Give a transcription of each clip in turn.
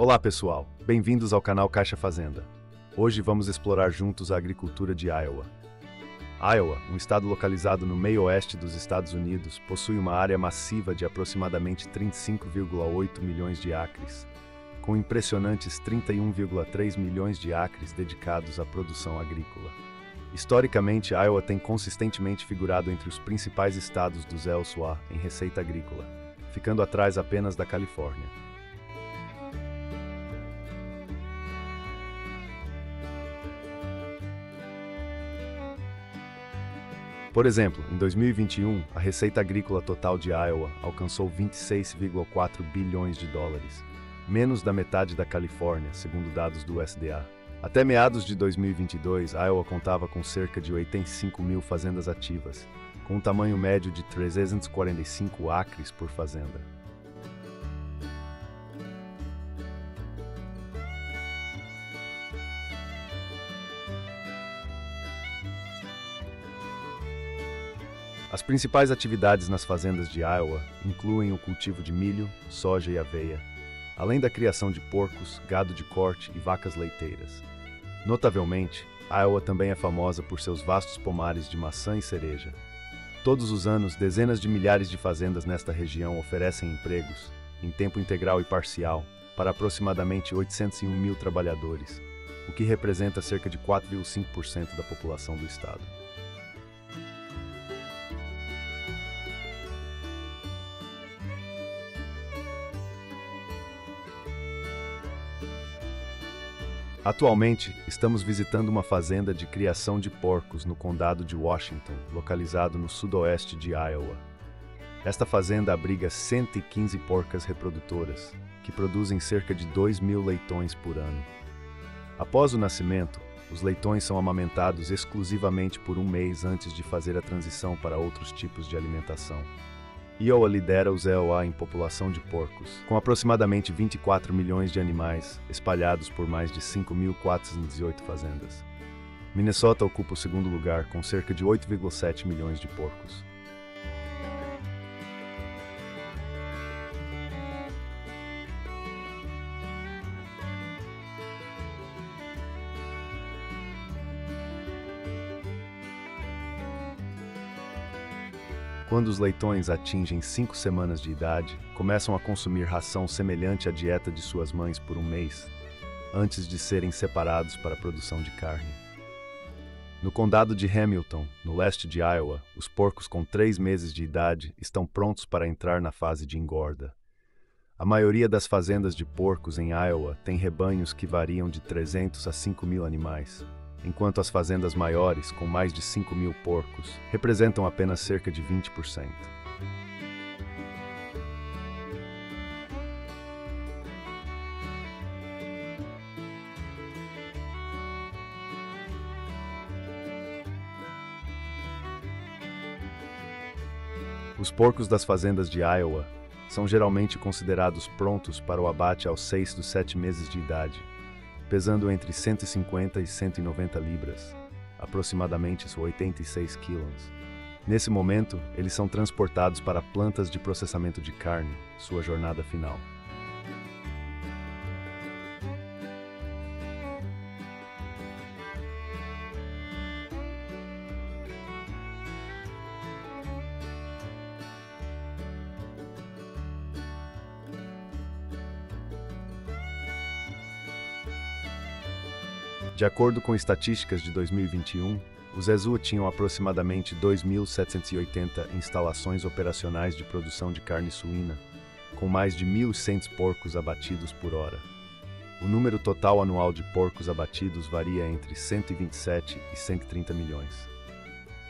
Olá pessoal, bem-vindos ao canal Caixa Fazenda. Hoje vamos explorar juntos a agricultura de Iowa. Iowa, um estado localizado no meio oeste dos Estados Unidos, possui uma área massiva de aproximadamente 35,8 milhões de acres, com impressionantes 31,3 milhões de acres dedicados à produção agrícola. Historicamente, Iowa tem consistentemente figurado entre os principais estados dos ELSWA em receita agrícola, ficando atrás apenas da Califórnia. Por exemplo, em 2021, a receita agrícola total de Iowa alcançou 26,4 bilhões de dólares, menos da metade da Califórnia, segundo dados do USDA. Até meados de 2022, Iowa contava com cerca de 85 mil fazendas ativas, com um tamanho médio de 345 acres por fazenda. As principais atividades nas fazendas de Iowa incluem o cultivo de milho, soja e aveia, além da criação de porcos, gado de corte e vacas leiteiras. Notavelmente, Iowa também é famosa por seus vastos pomares de maçã e cereja. Todos os anos, dezenas de milhares de fazendas nesta região oferecem empregos, em tempo integral e parcial, para aproximadamente 801 mil trabalhadores, o que representa cerca de 4,5% da população do estado. Atualmente, estamos visitando uma fazenda de criação de porcos no condado de Washington, localizado no sudoeste de Iowa. Esta fazenda abriga 115 porcas reprodutoras, que produzem cerca de 2.000 leitões por ano. Após o nascimento, os leitões são amamentados exclusivamente por um mês antes de fazer a transição para outros tipos de alimentação. Iowa lidera os ELWA em população de porcos, com aproximadamente 24 milhões de animais, espalhados por mais de 5.418 fazendas. Minnesota ocupa o segundo lugar, com cerca de 8,7 milhões de porcos. Quando os leitões atingem 5 semanas de idade, começam a consumir ração semelhante à dieta de suas mães por um mês, antes de serem separados para a produção de carne. No condado de Hamilton, no leste de Iowa, os porcos com 3 meses de idade estão prontos para entrar na fase de engorda. A maioria das fazendas de porcos em Iowa tem rebanhos que variam de 300 a 5.000 animais, enquanto as fazendas maiores, com mais de 5.000 porcos, representam apenas cerca de 20%. Os porcos das fazendas de Iowa são geralmente considerados prontos para o abate aos 6 dos 7 meses de idade, pesando entre 150 e 190 libras, aproximadamente 86 quilos. Nesse momento, eles são transportados para plantas de processamento de carne, sua jornada final. De acordo com estatísticas de 2021, os EZUA tinham aproximadamente 2.780 instalações operacionais de produção de carne suína, com mais de 1.100 porcos abatidos por hora. O número total anual de porcos abatidos varia entre 127 e 130 milhões.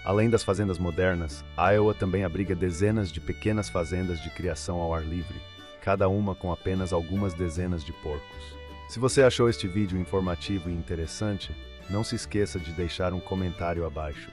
Além das fazendas modernas, Iowa também abriga dezenas de pequenas fazendas de criação ao ar livre, cada uma com apenas algumas dezenas de porcos. Se você achou este vídeo informativo e interessante, não se esqueça de deixar um comentário abaixo.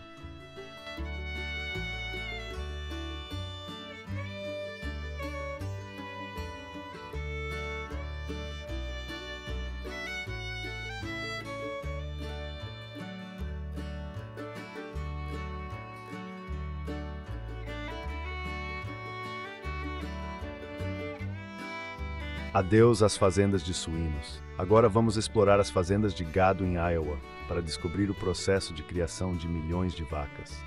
Adeus às fazendas de suínos. Agora vamos explorar as fazendas de gado em Iowa para descobrir o processo de criação de milhões de vacas.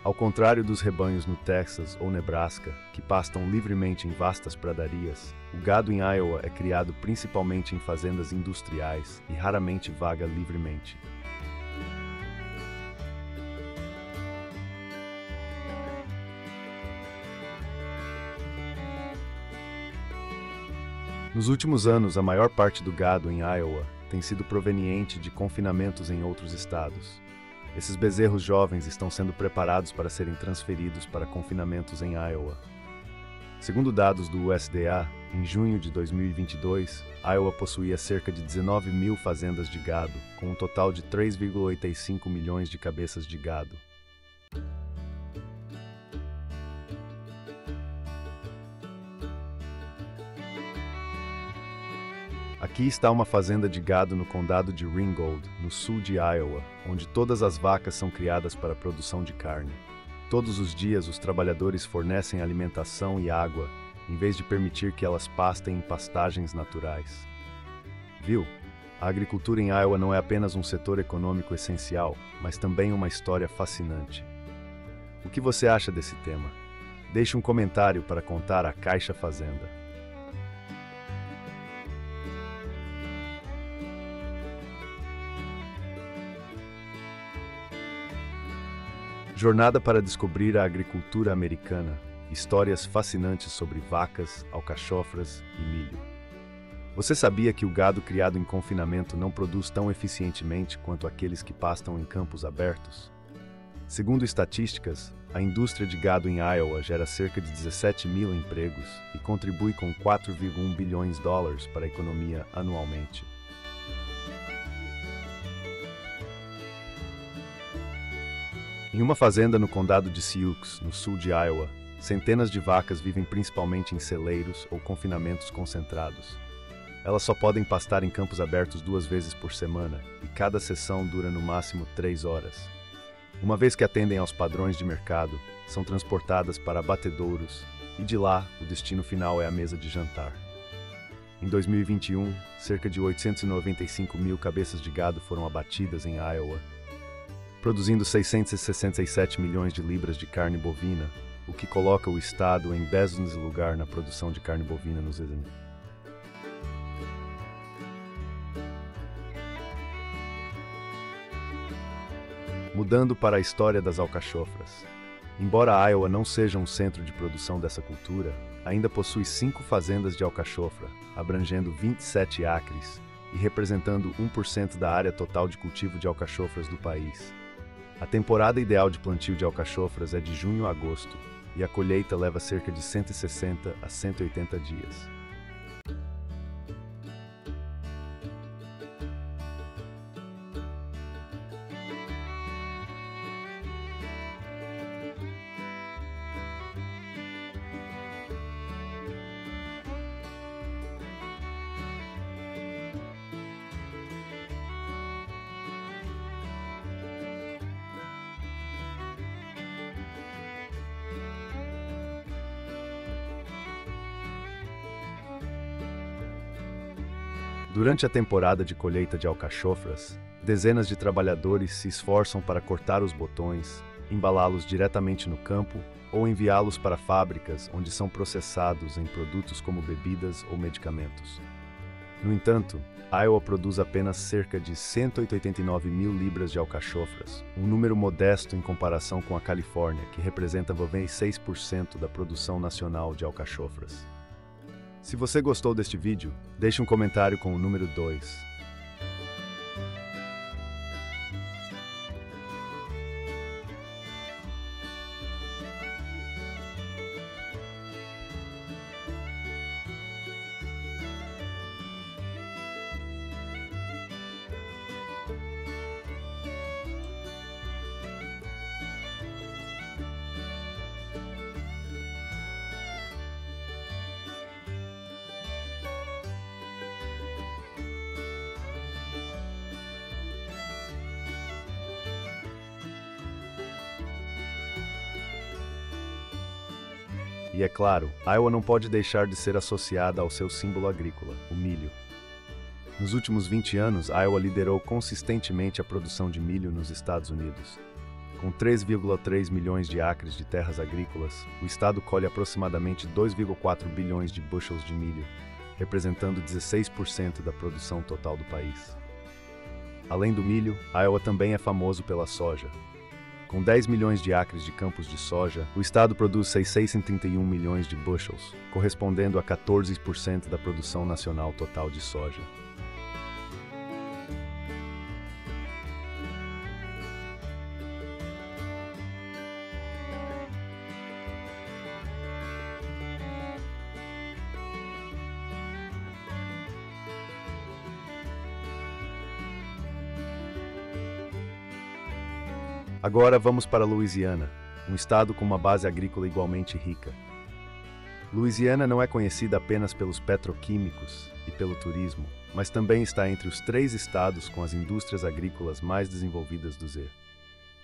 Ao contrário dos rebanhos no Texas ou Nebraska, que pastam livremente em vastas pradarias, o gado em Iowa é criado principalmente em fazendas industriais e raramente vaga livremente. Nos últimos anos, a maior parte do gado em Iowa tem sido proveniente de confinamentos em outros estados. Esses bezerros jovens estão sendo preparados para serem transferidos para confinamentos em Iowa. Segundo dados do USDA, em junho de 2022, Iowa possuía cerca de 19 mil fazendas de gado, com um total de 3,85 milhões de cabeças de gado. Aqui está uma fazenda de gado no condado de Ringgold, no sul de Iowa, onde todas as vacas são criadas para a produção de carne. Todos os dias, os trabalhadores fornecem alimentação e água, em vez de permitir que elas pastem em pastagens naturais. Viu? A agricultura em Iowa não é apenas um setor econômico essencial, mas também uma história fascinante. O que você acha desse tema? Deixe um comentário para contar a Caixa Fazenda. Jornada para descobrir a agricultura americana. Histórias fascinantes sobre vacas, alcachofras e milho. Você sabia que o gado criado em confinamento não produz tão eficientemente quanto aqueles que pastam em campos abertos? Segundo estatísticas, a indústria de gado em Iowa gera cerca de 17 mil empregos e contribui com 4,1 bilhões de dólares para a economia anualmente. Em uma fazenda no condado de Sioux, no sul de Iowa, centenas de vacas vivem principalmente em celeiros ou confinamentos concentrados. Elas só podem pastar em campos abertos 2 vezes por semana, e cada sessão dura no máximo 3 horas. Uma vez que atendem aos padrões de mercado, são transportadas para abatedouros, e de lá, o destino final é a mesa de jantar. Em 2021, cerca de 895 mil cabeças de gado foram abatidas em Iowa, produzindo 667 milhões de libras de carne bovina, o que coloca o estado em 10º lugar na produção de carne bovina nos Estados Unidos. Mudando para a história das alcachofras. Embora Iowa não seja um centro de produção dessa cultura, ainda possui 5 fazendas de alcachofra, abrangendo 27 acres e representando 1% da área total de cultivo de alcachofras do país. A temporada ideal de plantio de alcachofras é de junho a agosto, e a colheita leva cerca de 160 a 180 dias. Durante a temporada de colheita de alcachofras, dezenas de trabalhadores se esforçam para cortar os botões, embalá-los diretamente no campo ou enviá-los para fábricas onde são processados em produtos como bebidas ou medicamentos. No entanto, Iowa produz apenas cerca de 189 mil libras de alcachofras, um número modesto em comparação com a Califórnia, que representa 96% da produção nacional de alcachofras. Se você gostou deste vídeo, deixe um comentário com o número 2. E é claro, Iowa não pode deixar de ser associada ao seu símbolo agrícola, o milho. Nos últimos 20 anos, Iowa liderou consistentemente a produção de milho nos Estados Unidos. Com 3,3 milhões de acres de terras agrícolas, o estado colhe aproximadamente 2,4 bilhões de bushels de milho, representando 16% da produção total do país. Além do milho, Iowa também é famoso pela soja. Com 10 milhões de acres de campos de soja, o estado produz 631 milhões de bushels, correspondendo a 14% da produção nacional total de soja. Agora vamos para Louisiana, um estado com uma base agrícola igualmente rica. Louisiana não é conhecida apenas pelos petroquímicos e pelo turismo, mas também está entre os 3 estados com as indústrias agrícolas mais desenvolvidas do Z.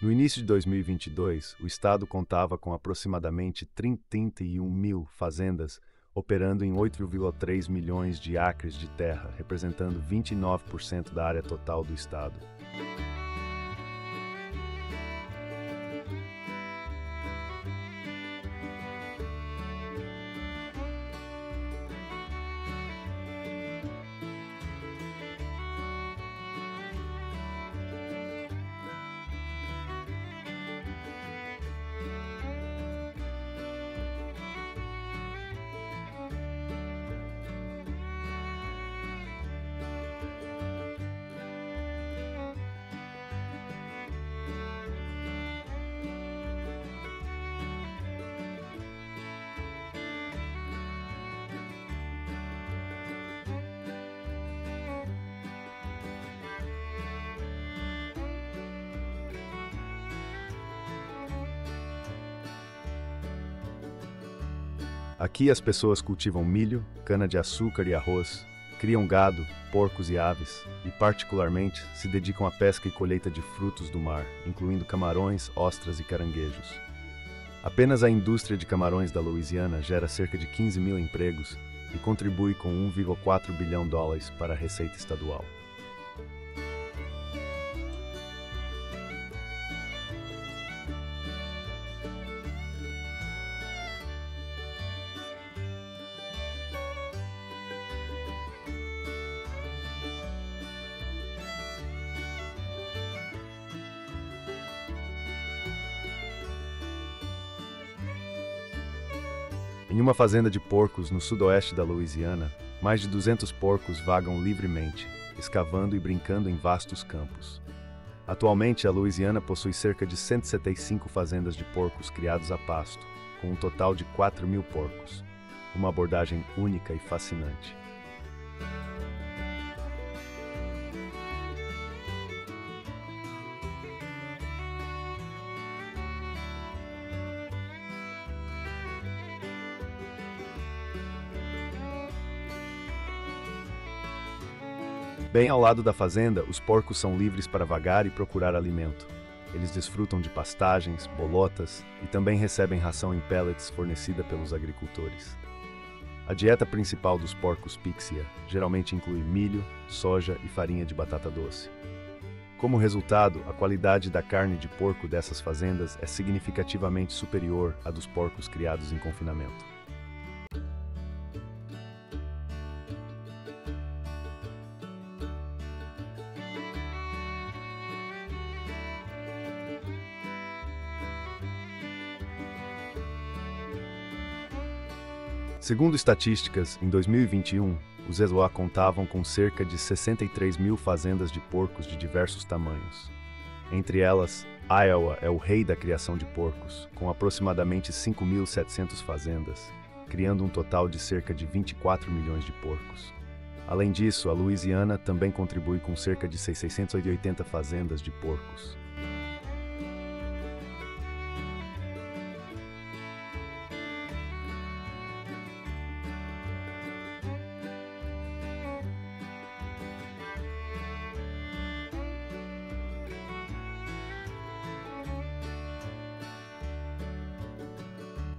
No início de 2022, o estado contava com aproximadamente 31 mil fazendas, operando em 8,3 milhões de acres de terra, representando 29% da área total do estado. Aqui as pessoas cultivam milho, cana-de-açúcar e arroz, criam gado, porcos e aves, e particularmente se dedicam à pesca e colheita de frutos do mar, incluindo camarões, ostras e caranguejos. Apenas a indústria de camarões da Louisiana gera cerca de 15 mil empregos e contribui com 1,4 bilhão de dólares para a receita estadual. Em uma fazenda de porcos no sudoeste da Louisiana, mais de 200 porcos vagam livremente, escavando e brincando em vastos campos. Atualmente, a Louisiana possui cerca de 175 fazendas de porcos criados a pasto, com um total de 4 mil porcos. Uma abordagem única e fascinante. Bem ao lado da fazenda, os porcos são livres para vagar e procurar alimento. Eles desfrutam de pastagens, bolotas e também recebem ração em pellets fornecida pelos agricultores. A dieta principal dos porcos Pixia geralmente inclui milho, soja e farinha de batata doce. Como resultado, a qualidade da carne de porco dessas fazendas é significativamente superior à dos porcos criados em confinamento. Segundo estatísticas, em 2021, os ESWA contavam com cerca de 63 mil fazendas de porcos de diversos tamanhos. Entre elas, Iowa é o rei da criação de porcos, com aproximadamente 5.700 fazendas, criando um total de cerca de 24 milhões de porcos. Além disso, a Louisiana também contribui com cerca de 680 fazendas de porcos.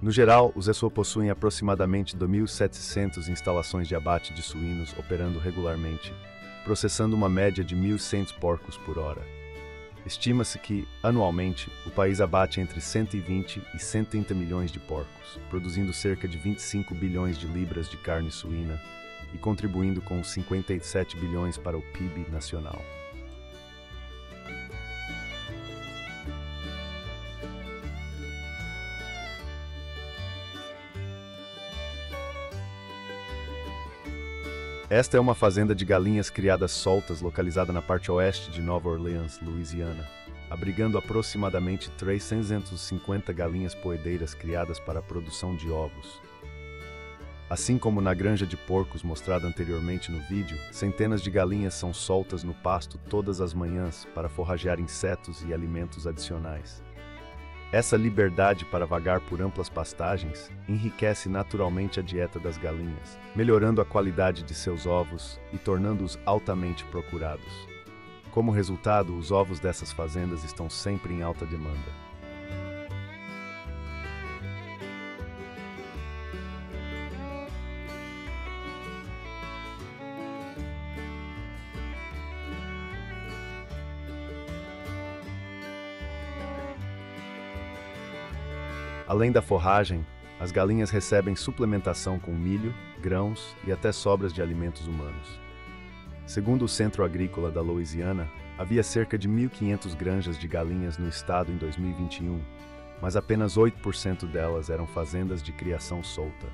No geral, os ESO possuem aproximadamente 2.700 instalações de abate de suínos operando regularmente, processando uma média de 1.100 porcos por hora. Estima-se que, anualmente, o país abate entre 120 e 130 milhões de porcos, produzindo cerca de 25 bilhões de libras de carne suína e contribuindo com 57 bilhões para o PIB nacional. Esta é uma fazenda de galinhas criadas soltas localizada na parte oeste de Nova Orleans, Louisiana, abrigando aproximadamente 350 galinhas poedeiras criadas para a produção de ovos. Assim como na granja de porcos mostrada anteriormente no vídeo, centenas de galinhas são soltas no pasto todas as manhãs para forragear insetos e alimentos adicionais. Essa liberdade para vagar por amplas pastagens enriquece naturalmente a dieta das galinhas, melhorando a qualidade de seus ovos e tornando-os altamente procurados. Como resultado, os ovos dessas fazendas estão sempre em alta demanda. Além da forragem, as galinhas recebem suplementação com milho, grãos e até sobras de alimentos humanos. Segundo o Centro Agrícola da Louisiana, havia cerca de 1.500 granjas de galinhas no estado em 2021, mas apenas 8% delas eram fazendas de criação solta.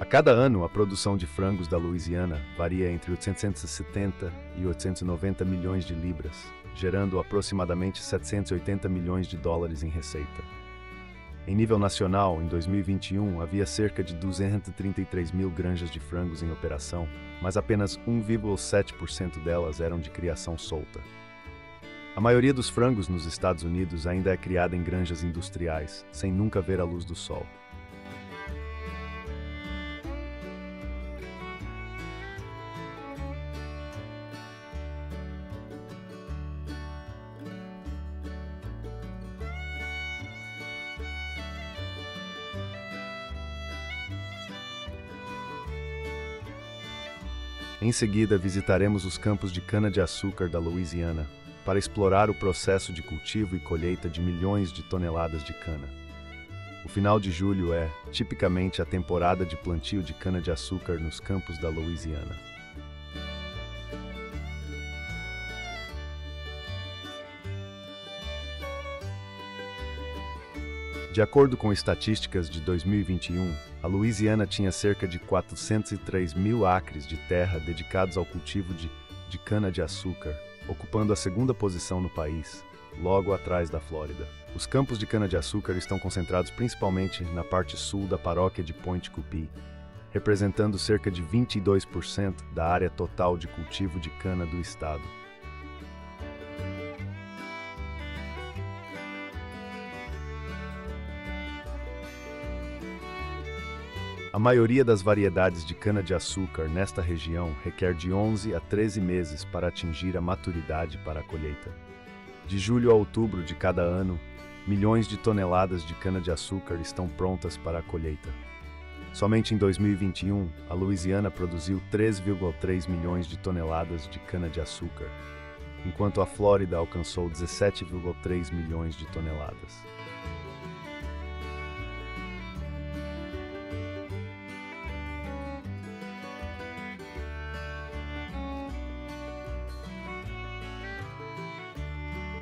A cada ano, a produção de frangos da Louisiana varia entre 870 e 890 milhões de libras, gerando aproximadamente 780 milhões de dólares em receita. Em nível nacional, em 2021, havia cerca de 233 mil granjas de frangos em operação, mas apenas 1,7% delas eram de criação solta. A maioria dos frangos nos Estados Unidos ainda é criada em granjas industriais, sem nunca ver a luz do sol. Em seguida, visitaremos os campos de cana-de-açúcar da Louisiana para explorar o processo de cultivo e colheita de milhões de toneladas de cana. O final de julho é, tipicamente, a temporada de plantio de cana-de-açúcar nos campos da Louisiana. De acordo com estatísticas de 2021, a Louisiana tinha cerca de 403 mil acres de terra dedicados ao cultivo de cana-de-açúcar, ocupando a segunda posição no país, logo atrás da Flórida. Os campos de cana-de-açúcar estão concentrados principalmente na parte sul da paróquia de Pointe Coupee, representando cerca de 22% da área total de cultivo de cana do estado. A maioria das variedades de cana-de-açúcar nesta região requer de 11 a 13 meses para atingir a maturidade para a colheita. De julho a outubro de cada ano, milhões de toneladas de cana-de-açúcar estão prontas para a colheita. Somente em 2021, a Louisiana produziu 3,3 milhões de toneladas de cana-de-açúcar, enquanto a Flórida alcançou 17,3 milhões de toneladas.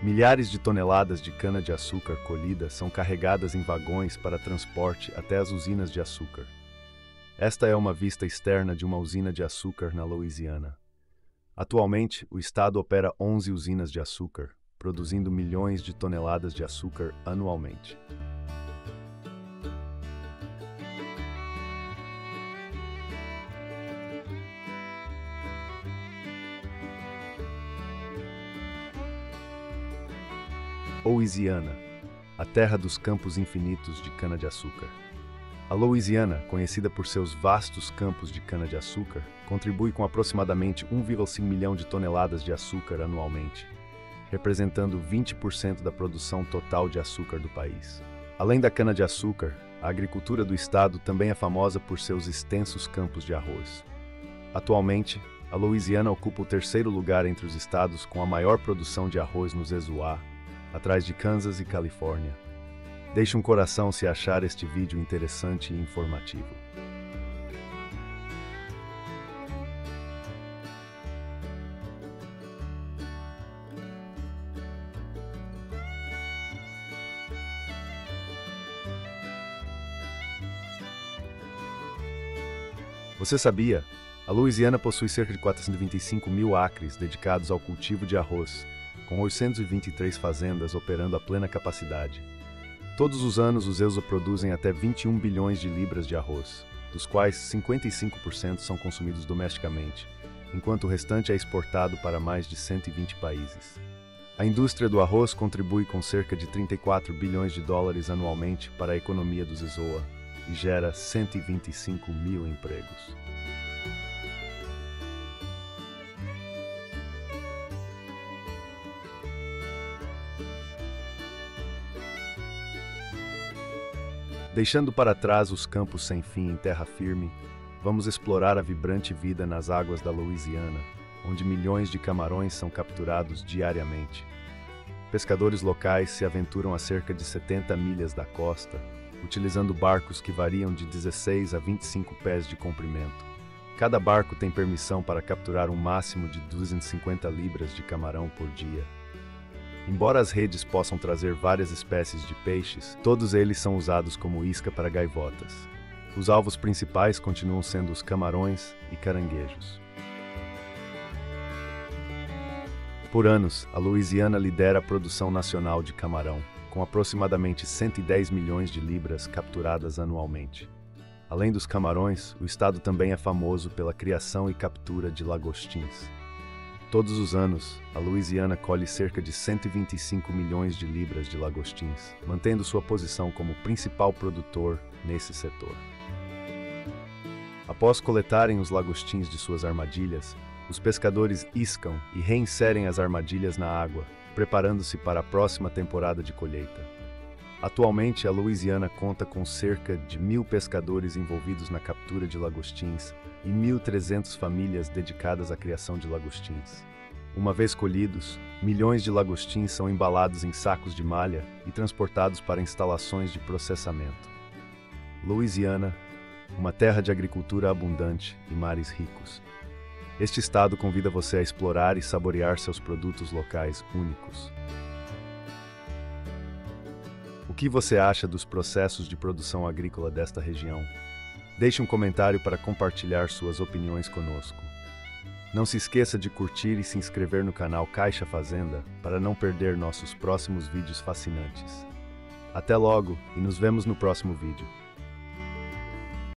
Milhares de toneladas de cana-de-açúcar colhida são carregadas em vagões para transporte até as usinas de açúcar. Esta é uma vista externa de uma usina de açúcar na Louisiana. Atualmente, o estado opera 11 usinas de açúcar, produzindo milhões de toneladas de açúcar anualmente. Louisiana, a terra dos campos infinitos de cana-de-açúcar. A Louisiana, conhecida por seus vastos campos de cana-de-açúcar, contribui com aproximadamente 1,5 milhão de toneladas de açúcar anualmente, representando 20% da produção total de açúcar do país. Além da cana-de-açúcar, a agricultura do estado também é famosa por seus extensos campos de arroz. Atualmente, a Louisiana ocupa o terceiro lugar entre os estados com a maior produção de arroz no Zezuá, atrás de Kansas e Califórnia. Deixe um coração se achar este vídeo interessante e informativo. Você sabia? A Louisiana possui cerca de 425 mil acres dedicados ao cultivo de arroz, com 823 fazendas operando a plena capacidade. Todos os anos, os EUSA produzem até 21 bilhões de libras de arroz, dos quais 55% são consumidos domesticamente, enquanto o restante é exportado para mais de 120 países. A indústria do arroz contribui com cerca de 34 bilhões de dólares anualmente para a economia do Zezoa e gera 125 mil empregos. Deixando para trás os campos sem fim em terra firme, vamos explorar a vibrante vida nas águas da Louisiana, onde milhões de camarões são capturados diariamente. Pescadores locais se aventuram a cerca de 70 milhas da costa, utilizando barcos que variam de 16 a 25 pés de comprimento. Cada barco tem permissão para capturar um máximo de 250 libras de camarão por dia. Embora as redes possam trazer várias espécies de peixes, todos eles são usados como isca para gaivotas. Os alvos principais continuam sendo os camarões e caranguejos. Por anos, a Louisiana lidera a produção nacional de camarão, com aproximadamente 110 milhões de libras capturadas anualmente. Além dos camarões, o estado também é famoso pela criação e captura de lagostins. Todos os anos, a Louisiana colhe cerca de 125 milhões de libras de lagostins, mantendo sua posição como principal produtor nesse setor. Após coletarem os lagostins de suas armadilhas, os pescadores iscam e reinserem as armadilhas na água, preparando-se para a próxima temporada de colheita. Atualmente, a Louisiana conta com cerca de 1.000 pescadores envolvidos na captura de lagostins e 1.300 famílias dedicadas à criação de lagostins. Uma vez colhidos, milhões de lagostins são embalados em sacos de malha e transportados para instalações de processamento. Louisiana, uma terra de agricultura abundante e mares ricos. Este estado convida você a explorar e saborear seus produtos locais únicos. O que você acha dos processos de produção agrícola desta região? Deixe um comentário para compartilhar suas opiniões conosco. Não se esqueça de curtir e se inscrever no canal Caixa Fazenda para não perder nossos próximos vídeos fascinantes. Até logo e nos vemos no próximo vídeo.